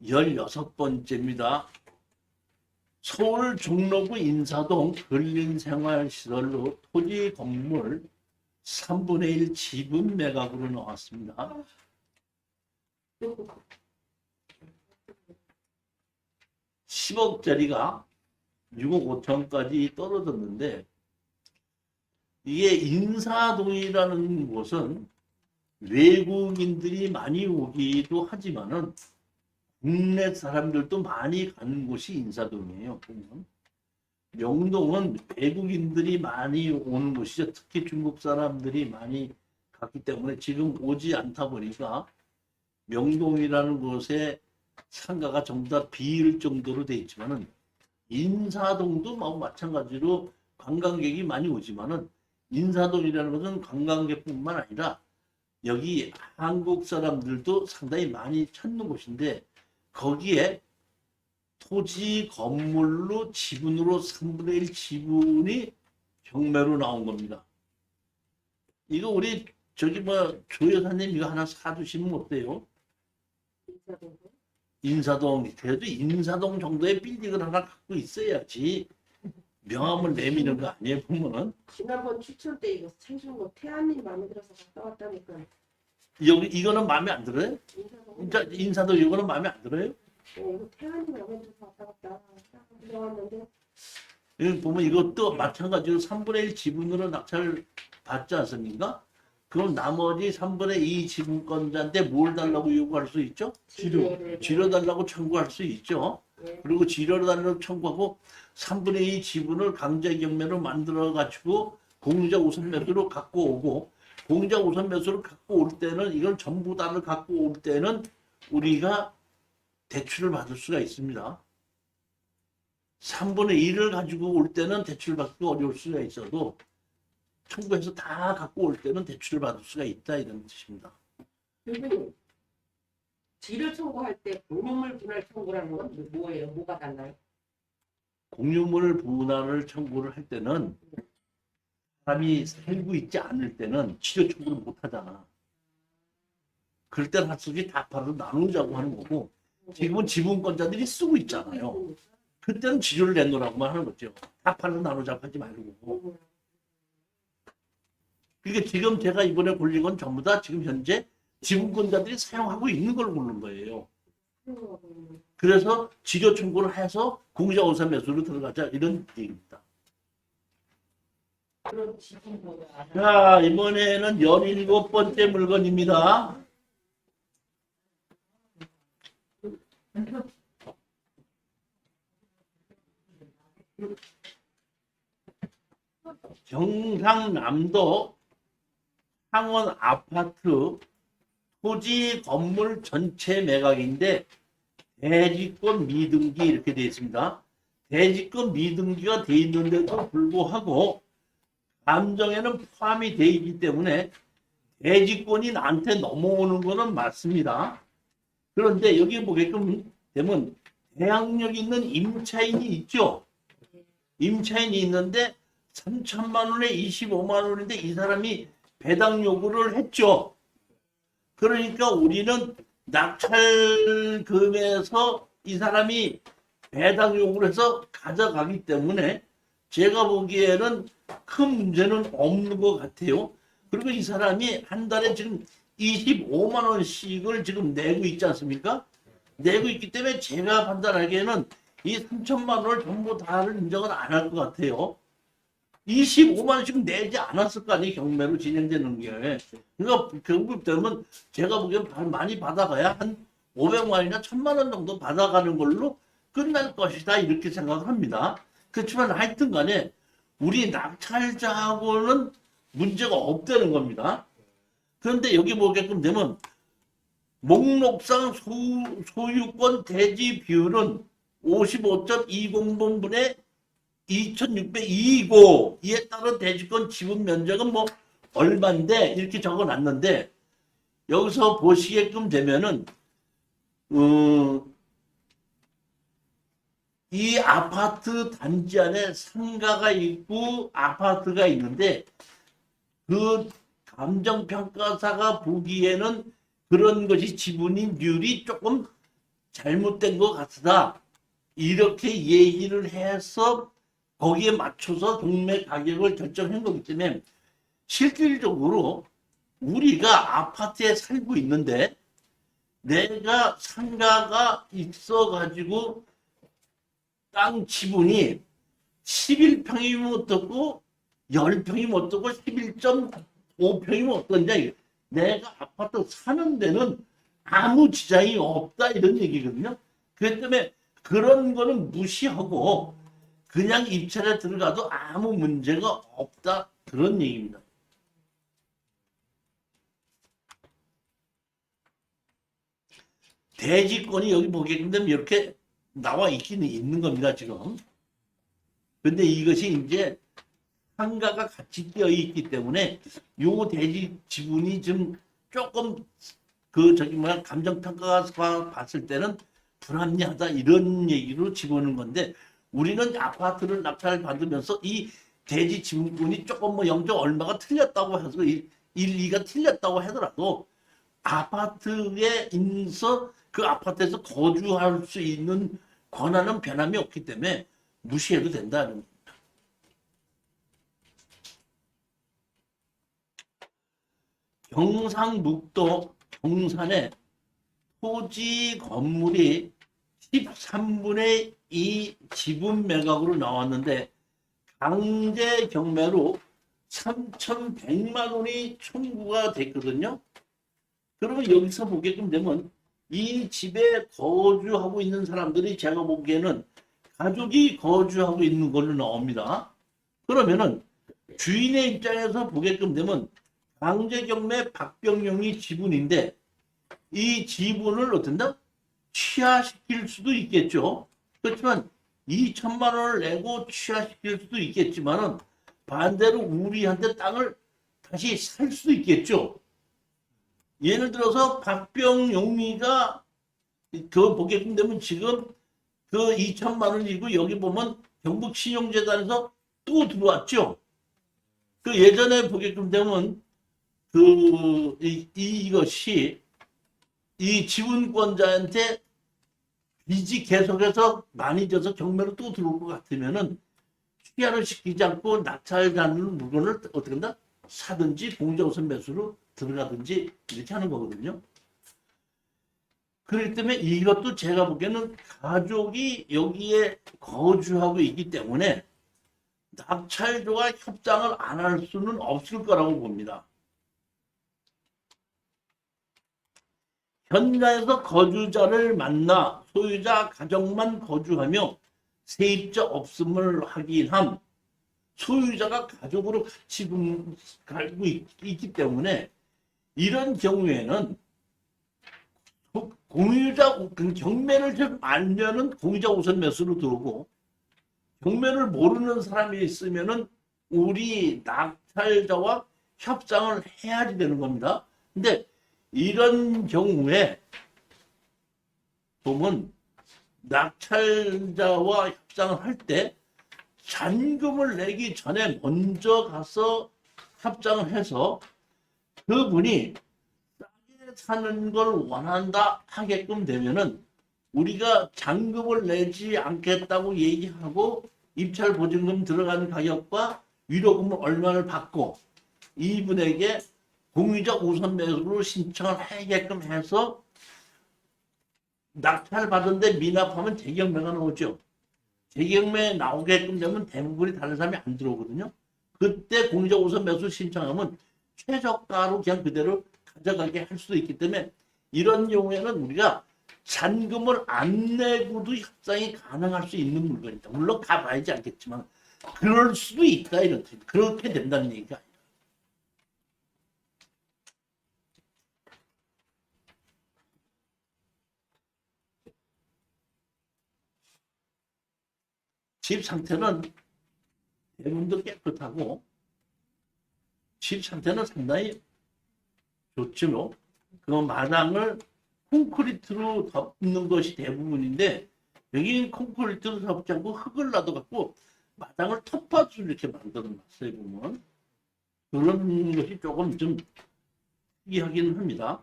16번째입니다. 서울 종로구 인사동 근린생활시설로 토지 건물 3분의 1 지분 매각으로 나왔습니다. 10억짜리가 6억 5천까지 떨어졌는데, 이게 인사동이라는 곳은 외국인들이 많이 오기도 하지만은 국내 사람들도 많이 가는 곳이 인사동이에요. 보면 명동은 외국인들이 많이 오는 곳이죠. 특히 중국 사람들이 많이 갔기 때문에 지금 오지 않다 보니까 명동이라는 곳에 상가가 전부 다 비일 정도로 돼 있지만은, 인사동도 마찬가지로 관광객이 많이 오지만은, 인사동이라는 것은 관광객뿐만 아니라 여기 한국 사람들도 상당히 많이 찾는 곳인데, 거기에 토지 건물로 지분으로 3분의 1 지분이 경매로 나온 겁니다. 이거 우리 조 여사님 이거 하나 사주시면 어때요? 인사동, 그래도 인사동 정도의 빌딩을 하나 갖고 있어야지 명함을 내미는 거 아니에요, 보면은. 지난번 추천 때 이거 사준 거 태안님 마음에 들어서 갔다 왔다니까. 이거는 마음에 안 들어요? 인사동 이거는 마음에 안 들어요? 이거 태안님 마음에 들어서 왔다 들어왔는데. 여기 보면 이것도 마찬가지로 3분의 1 지분으로 낙찰 받지 않습니까? 그럼 나머지 3분의 2 지분권자한테 뭘 달라고 요구할 수 있죠? 지료 달라고 청구할 수 있죠. 그리고 지료를 달라고 청구하고 3분의 2 지분을 강제 경매로 만들어 가지고 공자 우선 매수로 갖고 오고, 공자 우선 매수를 갖고 올 때는, 이걸 전부 다를 갖고 올 때는 우리가 대출을 받을 수가 있습니다. 3분의 1을 가지고 올 때는 대출 받기 어려울 수가 있어도 청구해서 다 갖고 올 때는 대출을 받을 수가 있다, 이런 뜻입니다. 선생님, 지를 청구할 때 공유물 분할 청구라는 건 뭐예요? 뭐가 달라요? 공유물 분할을 청구를 할 때는 사람이 살고 있지 않을 때는 치료 청구를 못 하잖아. 그럴 때는 할 수 없이 다 바로 나누자고 하는 거고, 지금은 지분권자들이 쓰고 있잖아요. 그때는 지료를 내놓으라고만 하는 거죠. 다 팔로 나누자고 하지 말고. 그러니까 지금 제가 이번에 골린 건 전부 다 지금 현재 지분권자들이 사용하고 있는 걸 고른 거예요. 그래서 지료 청구를 해서 공자 우선 매수로 들어가자, 이런 얘기입니다. 자, 이번에는 17번째 물건입니다. 경상남도 창원 아파트 토지 건물 전체 매각인데, 대지권 미등기 이렇게 되어 있습니다. 대지권 미등기가 되어 있는데도 불구하고 감정에는 포함이 되어 있기 때문에 대지권이 나한테 넘어오는 것은 맞습니다. 그런데 여기 보게끔 되면 대항력 있는 임차인이 있죠. 임차인이 있는데 3천만 원에 25만 원인데 이 사람이 배당 요구를 했죠. 그러니까 우리는 낙찰금에서 이 사람이 배당 요구를 해서 가져가기 때문에 제가 보기에는 큰 문제는 없는 것 같아요. 그리고 이 사람이 한 달에 지금 25만 원씩을 지금 내고 있지 않습니까? 내고 있기 때문에 제가 판단하기에는 이 3천만 원을 전부 다를 인정을 안 할 것 같아요. 25만 원씩 내지 않았을 거 아니에요, 경매로 진행되는 게. 그러니까 결국 되면 제가 보기엔 많이 받아가야 한 500만 원이나 1000만 원 정도 받아가는 걸로 끝날 것이다, 이렇게 생각을 합니다. 그렇지만 하여튼 간에 우리 낙찰자하고는 문제가 없다는 겁니다. 그런데 여기 보게끔 되면 목록상 소유권 대지 비율은 55.20번분의 2602이고, 이에 따른 대지권 지분 면적은 뭐 얼마인데 이렇게 적어놨는데, 여기서 보시게끔 되면은 이 아파트 단지 안에 상가가 있고 아파트가 있는데, 그 감정평가사가 보기에는 그런 것이 지분율이 조금 잘못된 것 같다. 이렇게 얘기를 해서 거기에 맞춰서 동매 가격을 결정한 거기 때문에 실질적으로 우리가 아파트에 살고 있는데 내가 상가가 있어가지고 땅 지분이 11평이면 어떻고 10평이면 어떻고 11.5평이면 어떤지 내가 아파트 사는 데는 아무 지장이 없다 이런 얘기거든요. 그렇기 때문에 그런 거는 무시하고 그냥 입찰에 들어가도 아무 문제가 없다 그런 얘기입니다. 대지권이 여기 보게 되면 이렇게 나와 있기는 있는 겁니다 지금. 근데 이것이 이제 상가가 같이 끼어 있기 때문에 요 대지 지분이 좀 조금 그 저기 뭐야 감정평가가 봤을 때는 불합리하다 이런 얘기로 집어넣는 건데 우리는 아파트를 낙찰 받으면서 이 대지 지분이 조금 뭐 0. 얼마가 틀렸다고 해서 1, 2가 틀렸다고 하더라도 아파트에 있어 그 아파트에서 거주할 수 있는 권한은 변함이 없기 때문에 무시해도 된다는. 경상북도 경산에 토지 건물이 13분의 2 지분 매각으로 나왔는데 강제 경매로 3,100만 원이 청구가 됐거든요. 그러면 여기서 보게끔 되면 이 집에 거주하고 있는 사람들이 제가 보기에는 가족이 거주하고 있는 걸로 나옵니다. 그러면은 주인의 입장에서 보게끔 되면 강제경매 박병용이 지분인데 이 지분을 어떤다? 취하시킬 수도 있겠죠. 그렇지만 2천만 원을 내고 취하시킬 수도 있겠지만은 반대로 우리한테 땅을 다시 살 수도 있겠죠. 예를 들어서 박병용이가 그 보게끔 되면 지금 그 2천만 원이고 여기 보면 경북신용재단에서 또 들어왔죠. 그 예전에 보게끔 되면 이것이 이 지분권자한테 빚이 계속해서 많이 져서 경매로 또 들어올 것 같으면은 취하를 시키지 않고 낙찰자는 물건을 어떻게 한다? 사든지 공정선 매수로 들어가든지 이렇게 하는 거거든요. 그렇기 때문에 이것도 제가 보기에는 가족이 여기에 거주하고 있기 때문에 낙찰조와 협상을 안 할 수는 없을 거라고 봅니다. 현장에서 거주자를 만나 소유자 가족만 거주하며 세입자 없음을 확인함. 소유자가 가족으로 같이 살고 있기 때문에 이런 경우에는 공유자 경매를 좀 알면은 공유자 우선 매수로 들어오고 경매를 모르는 사람이 있으면은 우리 낙찰자와 협상을 해야지 되는 겁니다. 근데 이런 경우에 보면 낙찰자와 협상을 할 때 잔금을 내기 전에 먼저 가서 협상을 해서 그분이 싸게 사는 걸 원한다 하게끔 되면은 우리가 잔금을 내지 않겠다고 얘기하고 입찰 보증금 들어가는 가격과 위로금을 얼마를 받고 이분에게 공유자 우선 매수로 신청을 하게끔 해서 낙찰 받은데 미납하면 재경매가 나오죠. 재경매 나오게끔 되면 대부분이 다른 사람이 안 들어오거든요. 그때 공유자 우선 매수 신청하면 최저가로 그냥 그대로 가져가게 할 수도 있기 때문에 이런 경우에는 우리가 잔금을 안 내고도 협상이 가능할 수 있는 물건이다. 물론 가봐야지 않겠지만 그럴 수도 있다 이런 뜻. 그렇게 된다는 얘기가 아니라. 집 상태는 대부분도 깨끗하고 집 상태는 상당히 좋죠. 그 마당을 콘크리트로 덮는 것이 대부분인데 여기는 콘크리트로 덮지 않고 흙을 놔둬갖고 마당을 텃밭으로 이렇게 만들어놨어요. 보면 그런 것이 조금 좀 특이하긴 합니다.